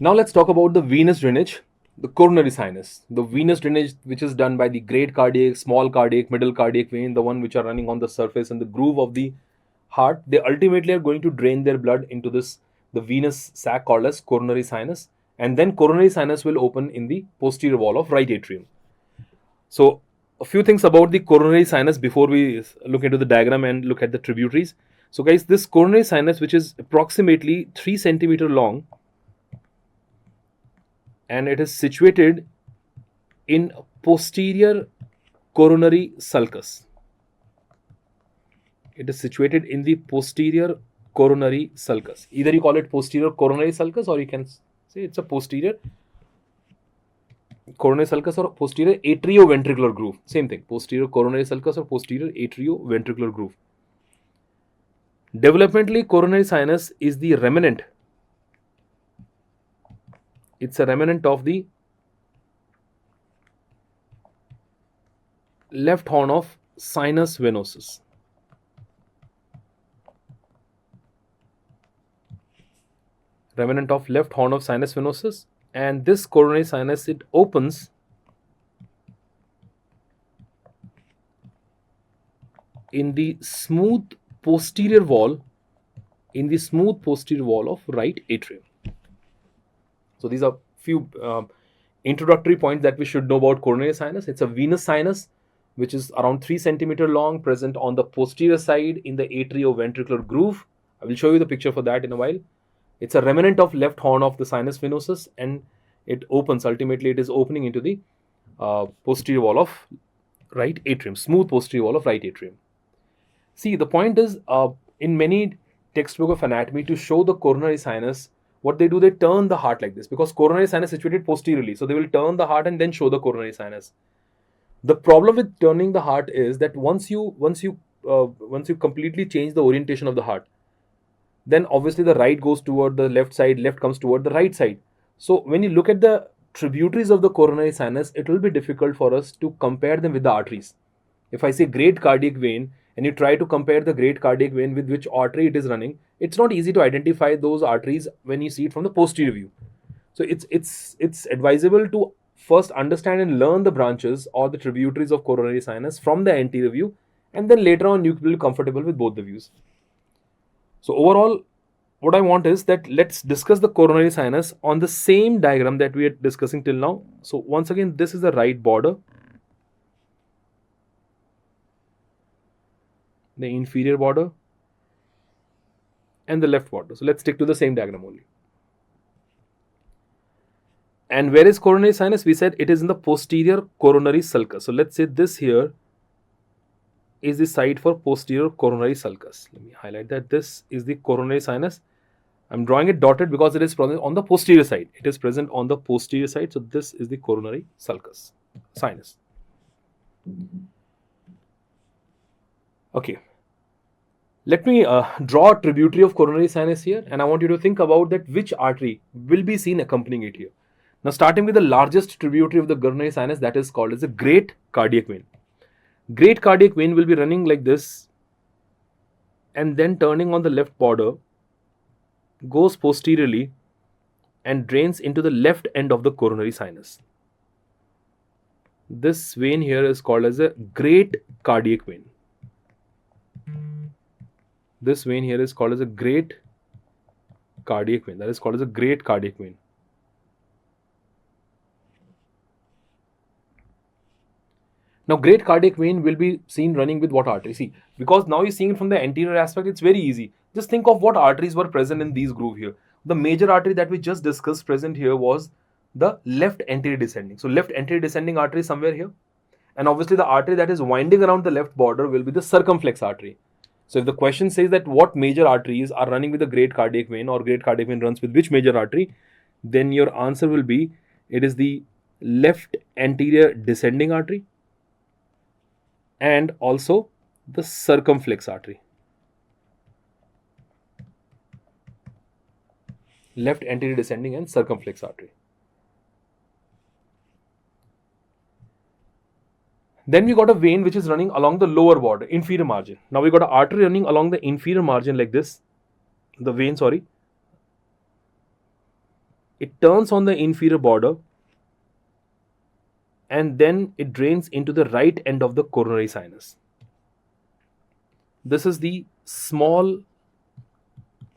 Now let's talk about the venous drainage, the coronary sinus. The venous drainage, which is done by the great cardiac, small cardiac, middle cardiac vein, the one which are running on the surface and the groove of the heart, they ultimately are going to drain their blood into the venous sac called as coronary sinus, and then coronary sinus will open in the posterior wall of right atrium. So a few things about the coronary sinus before we look into the diagram and look at the tributaries. So guys, this coronary sinus, which is approximately 3 centimeter long, and it is situated in posterior coronary sulcus. It is situated in the posterior coronary sulcus. Either you call it posterior coronary sulcus, or you can say it's a posterior coronary sulcus or posterior atrioventricular groove. Same thing, posterior coronary sulcus or posterior atrioventricular groove. Developmentally, coronary sinus is the remnant. It's a remnant of the left horn of sinus venosus. Remnant of left horn of sinus venosus, and this coronary sinus, it opens in the smooth posterior wall of right atrium. So these are few introductory points that we should know about coronary sinus. It's a venous sinus which is around 3 centimeter long, present on the posterior side in the atrioventricular groove. I will show you the picture for that in a while. It's a remnant of left horn of the sinus venosus, and it opens, ultimately it is opening into the posterior wall of right atrium, smooth posterior wall of right atrium. See, the point is, in many textbook of anatomy, to show the coronary sinus, what they do, they turn the heart like this, because coronary sinus is situated posteriorly. So they will turn the heart and then show the coronary sinus. The problem with turning the heart is that once you completely change the orientation of the heart, then obviously the right goes toward the left side, left comes toward the right side. So when you look at the tributaries of the coronary sinus, it will be difficult for us to compare them with the arteries. If I say great cardiac vein and you try to compare the great cardiac vein with which artery it is running, it's not easy to identify those arteries when you see it from the posterior view. So it's advisable to first understand and learn the branches or the tributaries of coronary sinus from the anterior view, and then later on you will be comfortable with both the views. So overall, what I want is that let's discuss the coronary sinus on the same diagram that we are discussing till now. So once again, this is the right border, the inferior border, and the left border. So let's stick to the same diagram only. And where is coronary sinus? We said it is in the posterior coronary sulcus. So let's say this here is the site for posterior coronary sulcus. Let me highlight that this is the coronary sinus. I'm drawing it dotted because it is present on the posterior side. It is present on the posterior side. So this is the coronary sulcus, sinus. Okay. Let me draw a tributary of coronary sinus here, and I want you to think about that which artery will be seen accompanying it here. Now starting with the largest tributary of the coronary sinus, that is called as the great cardiac vein. Great cardiac vein will be running like this, and then turning on the left border, goes posteriorly and drains into the left end of the coronary sinus. This vein here is called as a great cardiac vein. This vein here is called as a great cardiac vein. That is called as a great cardiac vein. Now, great cardiac vein will be seen running with what artery? See, because now you're seeing it from the anterior aspect, it's very easy. Just think of what arteries were present in these groove here. The major artery that we just discussed present here was the left anterior descending. So, left anterior descending artery somewhere here. And obviously, the artery that is winding around the left border will be the circumflex artery. So, if the question says that what major arteries are running with the great cardiac vein, or great cardiac vein runs with which major artery, then your answer will be it is the left anterior descending artery and also the circumflex artery. Left anterior descending and circumflex artery. Then we got a vein which is running along the lower border, inferior margin. Now we got an artery running along the inferior margin like this. The vein, sorry. it turns on the inferior border, and then it drains into the right end of the coronary sinus. This is the small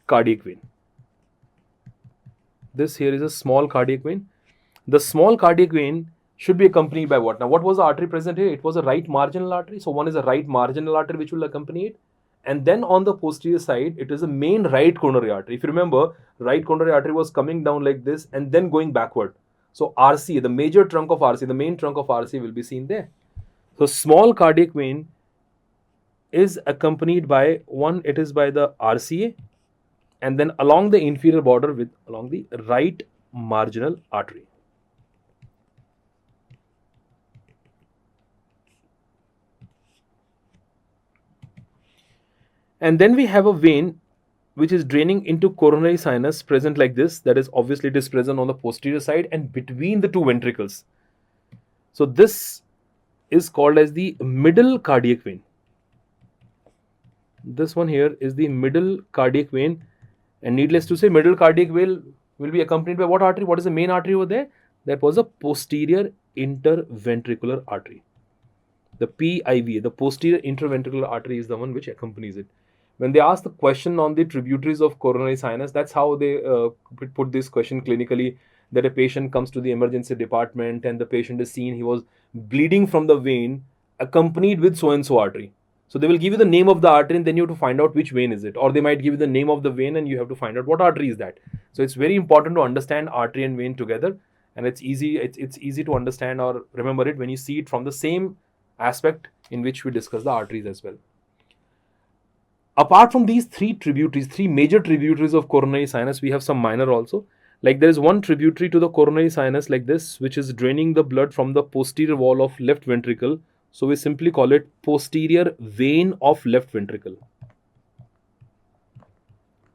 cardiac vein. This here is a small cardiac vein. The small cardiac vein should be accompanied by what? Now, what was the artery present here? It was a right marginal artery. So, one is a right marginal artery which will accompany it. And then on the posterior side, it is a main right coronary artery. If you remember, right coronary artery was coming down like this and then going backward. So, RC, the major trunk of RC, the main trunk of RC will be seen there. So, small cardiac vein is accompanied by one, it is by the RCA, and then along the inferior border with along the right marginal artery. And then we have a vein which is draining into coronary sinus present like this. That is, obviously it is present on the posterior side and between the two ventricles. So this is called as the middle cardiac vein. This one here is the middle cardiac vein, and needless to say, middle cardiac vein will be accompanied by what artery? What is the main artery over there? That was a posterior interventricular artery. The PIV, the posterior interventricular artery, is the one which accompanies it. When they ask the question on the tributaries of coronary sinus, that's how they put this question clinically, that a patient comes to the emergency department and the patient is seen, he was bleeding from the vein accompanied with so and so artery. So they will give you the name of the artery and then you have to find out which vein is it, or they might give you the name of the vein and you have to find out what artery is that. So it's very important to understand artery and vein together, and it's easy to understand or remember it when you see it from the same aspect in which we discuss the arteries as well. Apart from these three major tributaries of coronary sinus, we have some minor also. Like there is one tributary to the coronary sinus like this, which is draining the blood from the posterior wall of left ventricle. So we simply call it posterior vein of left ventricle.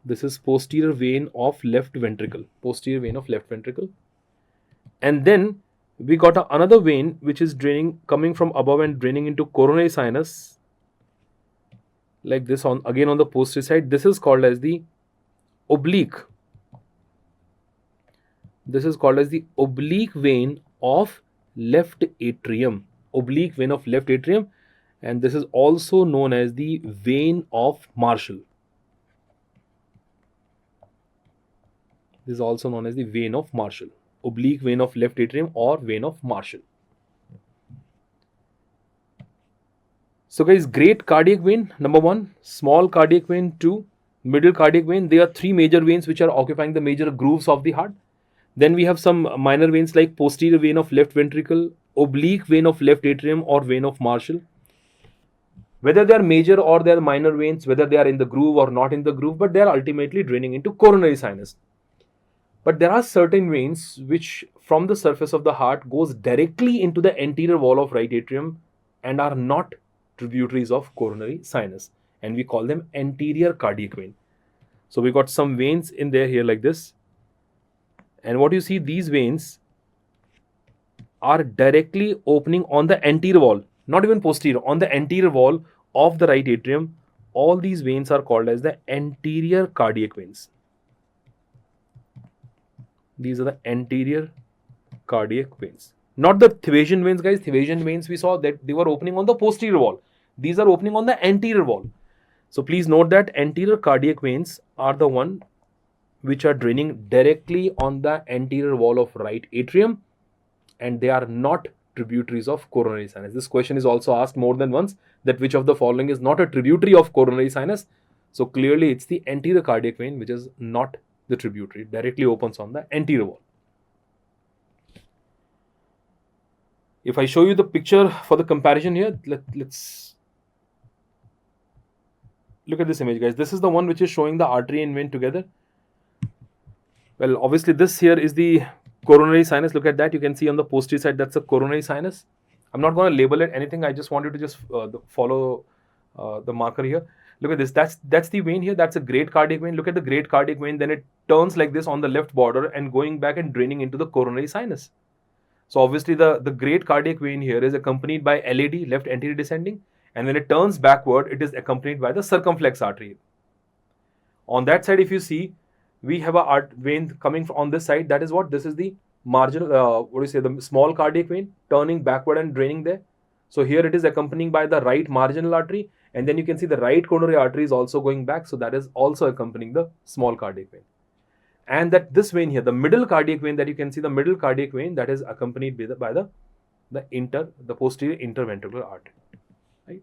This is posterior vein of left ventricle. Posterior vein of left ventricle. And then we got another vein which is draining, coming from above and draining into coronary sinus like this, on again on the posterior side. This is called as the oblique. This is called as the oblique vein of left atrium. Oblique vein of left atrium, and this is also known as the vein of Marshall. This is also known as the vein of Marshall. Oblique vein of left atrium or vein of Marshall. So guys, great cardiac vein, number 1, small cardiac vein 2, middle cardiac vein. There are 3 major veins which are occupying the major grooves of the heart. Then we have some minor veins like posterior vein of left ventricle, oblique vein of left atrium or vein of Marshall. Whether they are major or they are minor veins, whether they are in the groove or not in the groove, but they are ultimately draining into coronary sinus. But there are certain veins which from the surface of the heart goes directly into the anterior wall of right atrium and are not tributaries of coronary sinus, and we call them anterior cardiac vein. So we got some veins in there here like this, and what you see, these veins are directly opening on the anterior wall, not even posterior, on the anterior wall of the right atrium. All these veins are called as the anterior cardiac veins. These are the anterior cardiac veins, not the Thevesian veins, guys. Thevesian veins, we saw that they were opening on the posterior wall. These are opening on the anterior wall. So please note that anterior cardiac veins are the one which are draining directly on the anterior wall of right atrium, and they are not tributaries of coronary sinus. This question is also asked more than once, that which of the following is not a tributary of coronary sinus. So clearly it's the anterior cardiac vein which is not the tributary, directly opens on the anterior wall. If I show you the picture for the comparison here, let's look at this image, guys. This is the one which is showing the artery and vein together. Well, obviously this here is the coronary sinus. Look at that. You can see on the posterior side, that's a coronary sinus. I'm not going to label it anything. I just want you to just follow the marker here. Look at this. That's the vein here. That's a great cardiac vein. Look at the great cardiac vein. Then it turns like this on the left border and going back and draining into the coronary sinus. So obviously the great cardiac vein here is accompanied by LAD, left anterior descending. And when it turns backward, it is accompanied by the circumflex artery. On that side, if you see, we have a vein coming on this side. That is what? This is the marginal, what do you say, the small cardiac vein turning backward and draining there. So here it is accompanying by the right marginal artery, and then you can see the right coronary artery is also going back. So that is also accompanying the small cardiac vein. And that this vein here, the middle cardiac vein that you can see, the middle cardiac vein, that is accompanied by the posterior interventricular artery. Right.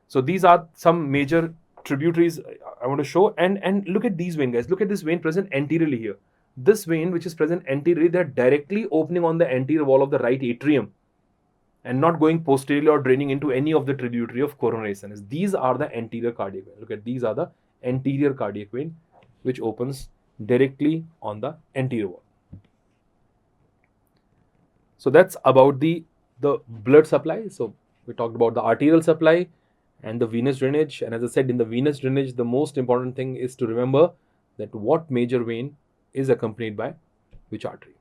So these are some major tributaries I want to show. And look at these veins, guys. Look at this vein present anteriorly here. This vein, which is present anteriorly, they're directly opening on the anterior wall of the right atrium and not going posteriorly or draining into any of the tributary of coronary sinus. These are the anterior cardiac vein. Look at, these are the anterior cardiac vein, which opens directly on the anterior wall. So that's about the blood supply. So we talked about the arterial supply and the venous drainage. And as I said, in the venous drainage, the most important thing is to remember that what major vein is accompanied by which artery.